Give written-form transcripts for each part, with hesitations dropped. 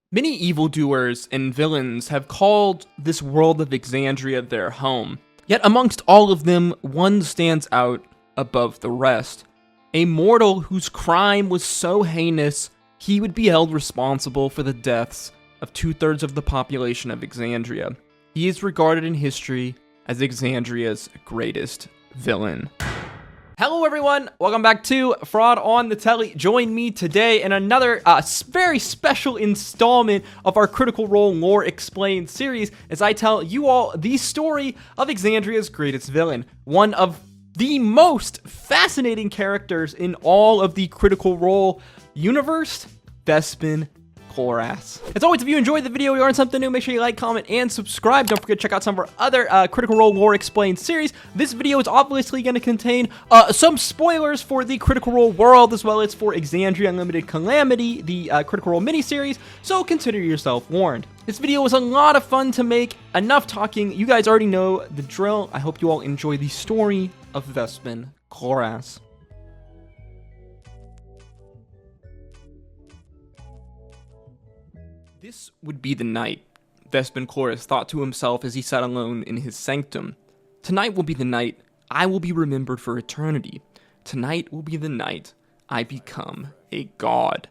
Many evildoers and villains have called this world of Exandria their home. Yet amongst all of them, one stands out above the rest. A mortal whose crime was so heinous, he would be held responsible for the deaths of 2/3 of the population of Exandria. He is regarded in history as Exandria's greatest villain. Hello everyone, welcome back to Fraud on the Telly. Join me today in another very special installment of our Critical Role Lore Explained series as I tell you all the story of Exandria's greatest villain. One of the most fascinating characters in all of the Critical Role universe, Vespin. Chloras. As always, if you enjoyed the video, you learned something new, make sure you like, comment, and subscribe. Don't forget to check out some of our other Critical Role Lore Explained series. This video is obviously going to contain some spoilers for the Critical Role world, as well as for Exandria Unlimited Calamity, the Critical Role miniseries, so consider yourself warned. This video was a lot of fun to make. Enough talking. You guys already know the drill. I hope you all enjoy the story of Vespin Chloras. This would be the night, Vespin Chloras thought to himself as he sat alone in his sanctum. Tonight will be the night I will be remembered for eternity. Tonight will be the night I become a god.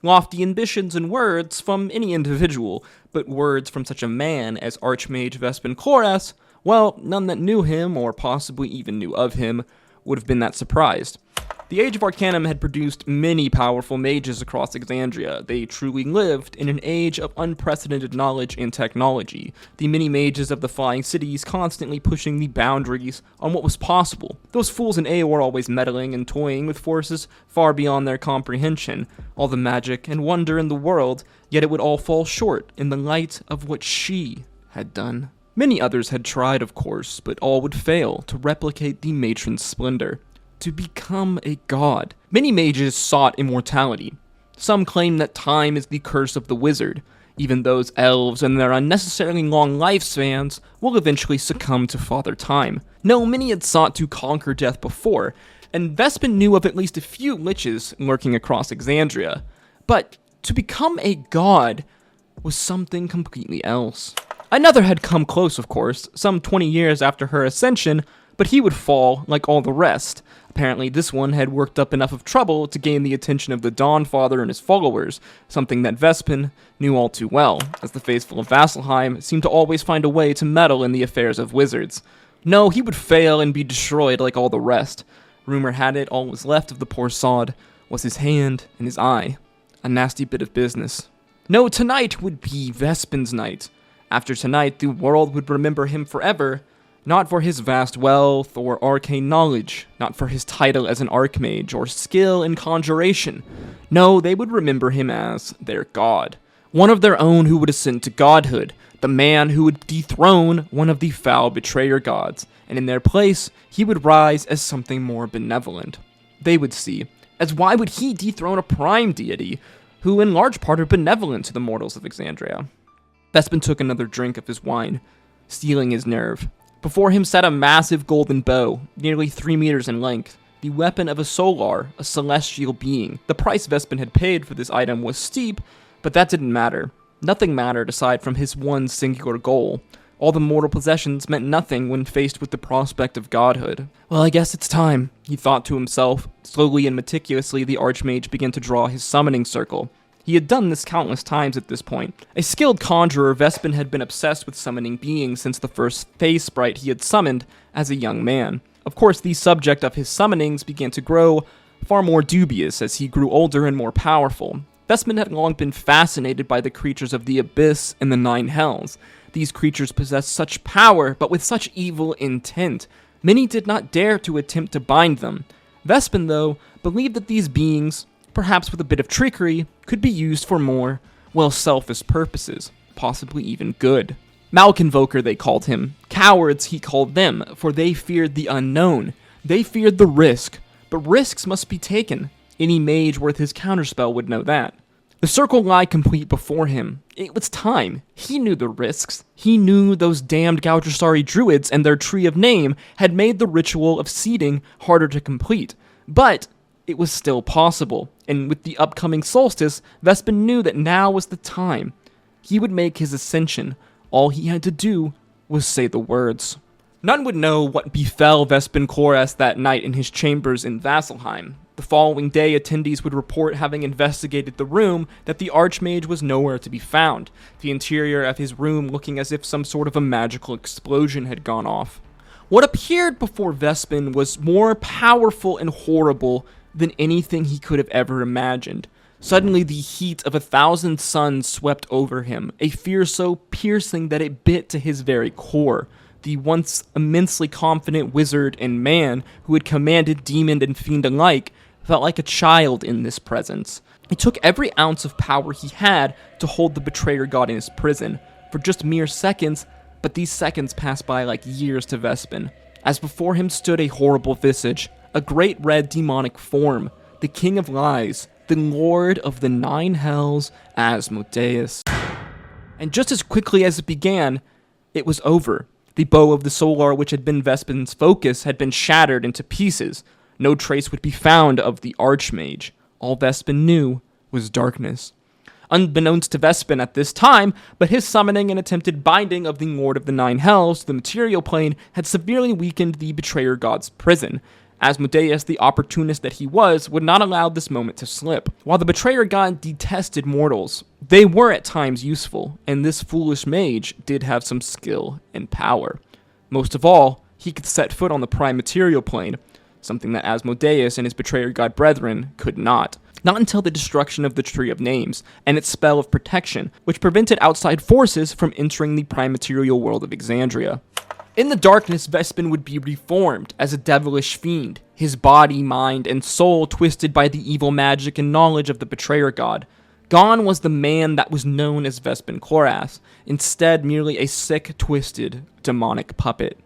Lofty ambitions and words from any individual, but words from such a man as Archmage Vespin Chloras, well, none that knew him, or possibly even knew of him, would have been that surprised. The Age of Arcanum had produced many powerful mages across Exandria. They truly lived in an age of unprecedented knowledge and technology, the many mages of the Flying Cities constantly pushing the boundaries on what was possible. Those fools in A were always meddling and toying with forces far beyond their comprehension, all the magic and wonder in the world, yet it would all fall short in the light of what she had done. Many others had tried, of course, but all would fail to replicate the matron's splendor. To become a god. Many mages sought immortality. Some claim that time is the curse of the wizard. Even those elves and their unnecessarily long lifespans will eventually succumb to Father Time. No, many had sought to conquer death before, and Vespin knew of at least a few liches lurking across Exandria. But to become a god was something completely else. Another had come close, of course, some 20 years after her ascension, but he would fall like all the rest. Apparently, this one had worked up enough of trouble to gain the attention of the Dawnfather and his followers, something that Vespin knew all too well, as the faithful of Vasselheim seemed to always find a way to meddle in the affairs of wizards. No, he would fail and be destroyed like all the rest. Rumor had it all was left of the poor sod was his hand and his eye. A nasty bit of business. No, tonight would be Vespin's night. After tonight, the world would remember him forever, not for his vast wealth or arcane knowledge, not for his title as an archmage or skill in conjuration. No, they would remember him as their god. One of their own who would ascend to godhood, the man who would dethrone one of the foul betrayer gods, and in their place, he would rise as something more benevolent. They would see, as why would he dethrone a prime deity, who in large part are benevolent to the mortals of Exandria? Vespin took another drink of his wine, steeling his nerve. Before him sat a massive golden bow, nearly 3 meters in length, the weapon of a solar, a celestial being. The price Vespin had paid for this item was steep, but that didn't matter. Nothing mattered aside from his one singular goal. All the mortal possessions meant nothing when faced with the prospect of godhood. Well, I guess it's time, he thought to himself. Slowly and meticulously, the Archmage began to draw his summoning circle. He had done this countless times at this point. A skilled conjurer, Vespin had been obsessed with summoning beings since the first phase sprite he had summoned as a young man. Of course, the subject of his summonings began to grow far more dubious as he grew older and more powerful. Vespin had long been fascinated by the creatures of the Abyss and the Nine Hells. These creatures possessed such power, but with such evil intent. Many did not dare to attempt to bind them. Vespin, though, believed that these beings, perhaps with a bit of trickery, could be used for more, well, selfish purposes, possibly even good. Malconvoker, they called him. Cowards, he called them, for they feared the unknown. They feared the risk, but risks must be taken. Any mage worth his counterspell would know that. The circle lay complete before him. It was time. He knew the risks. He knew those damned Gautrasari druids and their tree of name had made the ritual of seeding harder to complete. But it was still possible, and with the upcoming solstice, Vespin knew that now was the time. He would make his ascension. All he had to do was say the words. None would know what befell Vespin Chloras that night in his chambers in Vasselheim. The following day, attendees would report having investigated the room that the Archmage was nowhere to be found, the interior of his room looking as if some sort of a magical explosion had gone off. What appeared before Vespin was more powerful and horrible than anything he could have ever imagined. Suddenly, the heat of 1,000 suns swept over him, a fear so piercing that it bit to his very core. The once immensely confident wizard and man who had commanded demon and fiend alike felt like a child in this presence. It took every ounce of power he had to hold the betrayer god in his prison, for just mere seconds, but these seconds passed by like years to Vespin, as before him stood a horrible visage, a great red demonic form, the king of lies, the lord of the 9 hells, Asmodeus. And just as quickly as it began, it was over. The bow of the solar, which had been Vespin's focus, had been shattered into pieces. No trace would be found of the Archmage. All Vespin knew was darkness. Unbeknownst to Vespin at this time, but his summoning and attempted binding of the Lord of the 9 Hells to the material plane had severely weakened the betrayer god's prison. Asmodeus, the opportunist that he was, would not allow this moment to slip. While the betrayer god detested mortals, they were at times useful, and this foolish mage did have some skill and power. Most of all, he could set foot on the prime material plane, something that Asmodeus and his betrayer god brethren could not. Not until the destruction of the Tree of Names and its spell of protection, which prevented outside forces from entering the prime material world of Exandria. In the darkness, Vespin would be reformed as a devilish fiend, his body, mind, and soul twisted by the evil magic and knowledge of the betrayer god. Gone was the man that was known as Vespin Chloras, instead merely a sick, twisted, demonic puppet.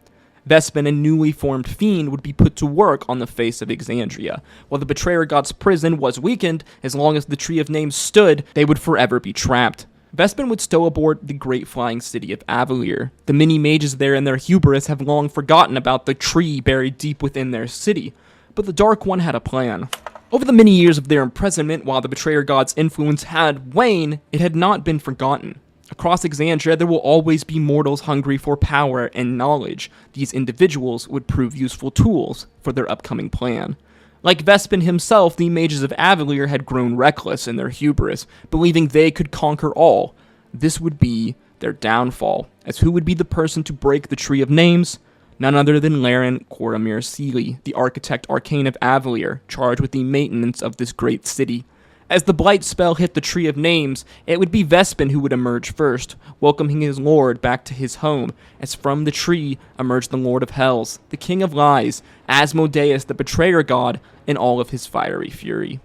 Vespin, a newly formed fiend, would be put to work on the face of Exandria. While the betrayer god's prison was weakened, as long as the Tree of Names stood, they would forever be trapped. Vespin would stow aboard the great flying city of Avalier. The many mages there in their hubris have long forgotten about the tree buried deep within their city, but the Dark One had a plan. Over the many years of their imprisonment, while the betrayer god's influence had waned, it had not been forgotten. Across Exandria, there will always be mortals hungry for power and knowledge. These individuals would prove useful tools for their upcoming plan. Like Vespin himself, the mages of Avalier had grown reckless in their hubris, believing they could conquer all. This would be their downfall, as who would be the person to break the Tree of Names? None other than Laren Coromir Sealy, the architect arcane of Avalier, charged with the maintenance of this great city. As the Blight spell hit the Tree of Names, it would be Vespin who would emerge first, welcoming his lord back to his home, as from the tree emerged the Lord of Hells, the King of Lies, Asmodeus, the betrayer god, in all of his fiery fury.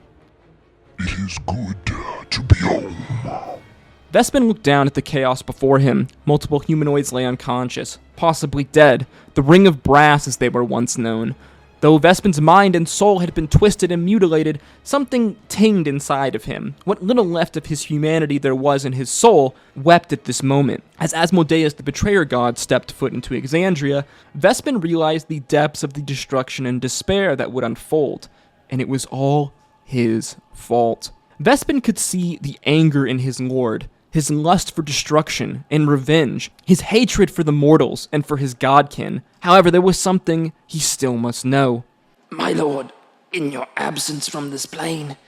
It is good to be home. Vespin looked down at the chaos before him. Multiple humanoids lay unconscious, possibly dead, the Ring of Brass as they were once known. Though Vespin's mind and soul had been twisted and mutilated, something tinged inside of him. What little left of his humanity there was in his soul wept at this moment. As Asmodeus the betrayer god stepped foot into Exandria, Vespin realized the depths of the destruction and despair that would unfold, and it was all his fault. Vespin could see the anger in his lord, his lust for destruction and revenge, his hatred for the mortals and for his godkin. However, there was something he still must know. My lord, in your absence from this plane,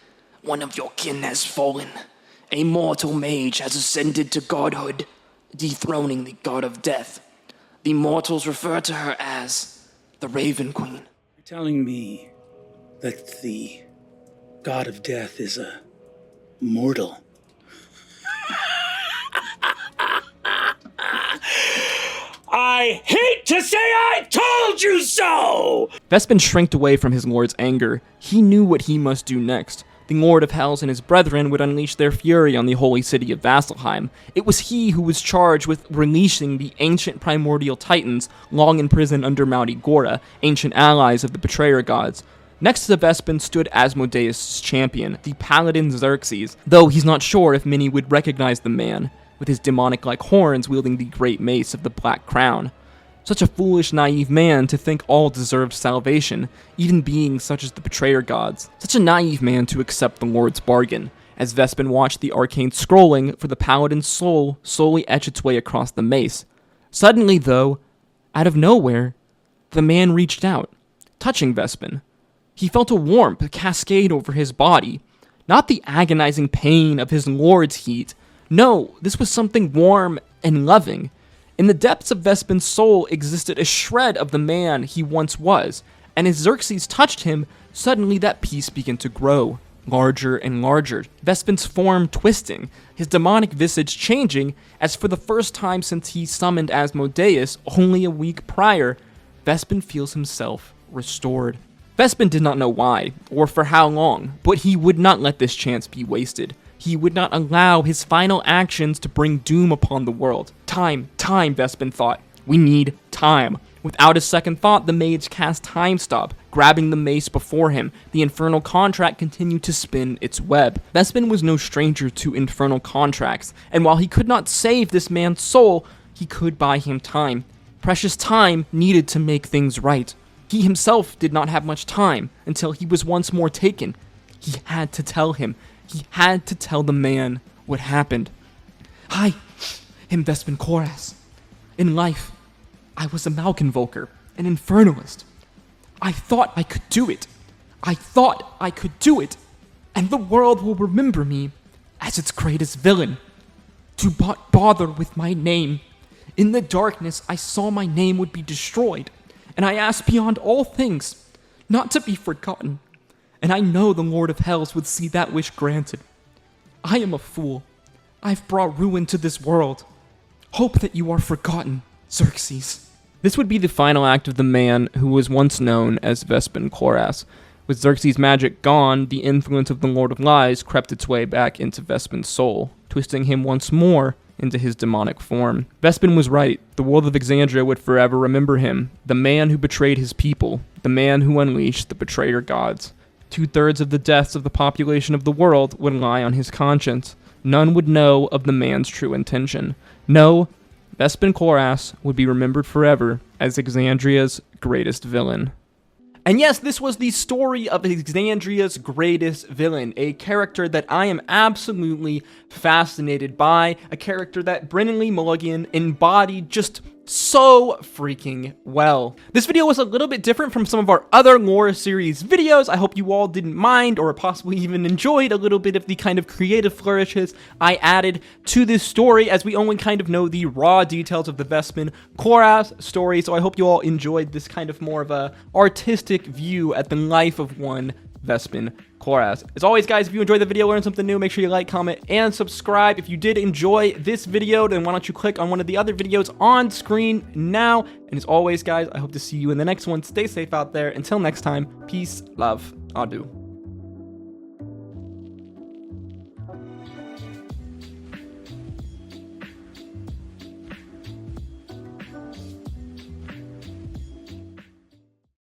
one of your kin has fallen. A mortal mage has ascended to godhood, dethroning the god of death. The mortals refer to her as the Raven Queen. You're telling me that the god of death is a mortal? I hate to say I told you so! Vespin shrinked away from his lord's anger. He knew what he must do next. The Lord of Hells and his brethren would unleash their fury on the holy city of Vasselheim. It was he who was charged with releasing the ancient primordial titans long imprisoned under Mount Igora, ancient allies of the betrayer gods. Next to Vespin stood Asmodeus' champion, the paladin Xerxes, though he's not sure if many would recognize the man, with his demonic-like horns wielding the great mace of the Black Crown. Such a foolish, naive man to think all deserved salvation, even beings such as the betrayer gods. Such a naive man to accept the Lord's bargain. as Vespin watched the arcane scrolling for the paladin's soul slowly etch its way across the mace. Suddenly, though, out of nowhere, the man reached out, touching Vespin. He felt a warmth cascade over his body, not the agonizing pain of his lord's heat. No, this was something warm and loving. In the depths of Vespin's soul existed a shred of the man he once was, and as Xerxes touched him, suddenly that piece began to grow, larger and larger, Vespin's form twisting, his demonic visage changing, as for the first time since he summoned Asmodeus only a week prior, Vespin feels himself restored. Vespin did not know why, or for how long, but he would not let this chance be wasted. He would not allow his final actions to bring doom upon the world. Time, Vespin thought. We need time. Without a second thought, the mage cast Time Stop, grabbing the mace before him. The infernal contract continued to spin its web. Vespin was no stranger to infernal contracts, and while he could not save this man's soul, he could buy him time. Precious time needed to make things right. He himself did not have much time until he was once more taken. He had to tell him. He had to tell the man what happened. I am Vespin Chloras. In life, I was a Malconvoker, an infernalist. I thought I could do it. And the world will remember me as its greatest villain. Do not bother with my name. In the darkness, I saw my name would be destroyed, and I asked beyond all things not to be forgotten. And I know the Lord of Hells would see that wish granted. I am a fool. I've brought ruin to this world. Hope that you are forgotten, Xerxes. This would be the final act of the man who was once known as Vespin Chloras. With Xerxes' magic gone, the influence of the Lord of Lies crept its way back into Vespin's soul, twisting him once more into his demonic form. Vespin was right. The world of Exandria would forever remember him, the man who betrayed his people, the man who unleashed the betrayer gods. 2/3 of the deaths of the population of the world would lie on his conscience. None would know of the man's true intention. No, Vespin Chloras would be remembered forever as Exandria's greatest villain. And yes, this was the story of Exandria's greatest villain, a character that I am absolutely fascinated by, a character that Brennan Mulligan embodied just so freaking well. This video was a little bit different from some of our other lore series videos. I hope you all didn't mind or possibly even enjoyed a little bit of the kind of creative flourishes I added to this story, as we only kind of know the raw details of the Vespin Chloras story. So I hope you all enjoyed this kind of more of a artistic view at the life of one Vespin Chloras. As always, guys, if you enjoyed the video, learned something new, make sure you like, comment, and subscribe. If you did enjoy this video, then why don't you click on one of the other videos on screen now. And as always, guys, I hope to see you in the next one. Stay safe out there. Until next time, peace, love, adieu.